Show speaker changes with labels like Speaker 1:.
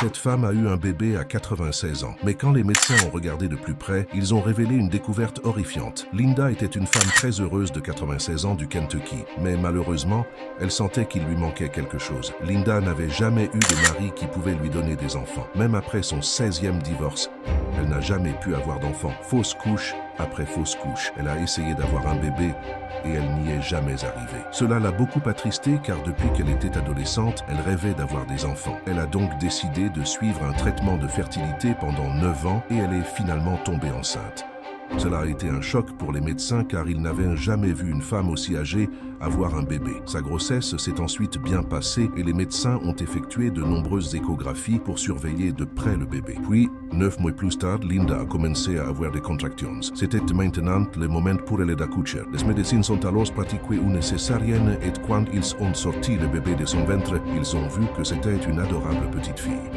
Speaker 1: Cette femme a eu un bébé à 96 ans. Mais quand les médecins ont regardé de plus près, ils ont révélé une découverte horrifiante. Linda était une femme très heureuse de 96 ans du Kentucky. Mais malheureusement, elle sentait qu'il lui manquait quelque chose. Linda n'avait jamais eu de mari qui pouvait lui donner des enfants. Même après son 16e divorce, elle n'a jamais pu avoir d'enfants. Fausse couche après fausse couche. Elle a essayé d'avoir un bébé et elle n'y est jamais arrivée. Cela l'a beaucoup attristée car depuis qu'elle était adolescente, elle rêvait d'avoir des enfants. Elle a donc décidé de suivre un traitement de fertilité pendant 9 ans et elle est finalement tombée enceinte. Cela a été un choc pour les médecins car ils n'avaient jamais vu une femme aussi âgée avoir un bébé. Sa grossesse s'est ensuite bien passée et les médecins ont effectué de nombreuses échographies pour surveiller de près le bébé. Puis, 9 mois plus tard, Linda a commencé à avoir des contractions. C'était maintenant le moment pour elle d'accoucher. Les médecins ont alors pratiqué une césarienne et quand ils ont sorti le bébé de son ventre, ils ont vu que c'était une adorable petite fille.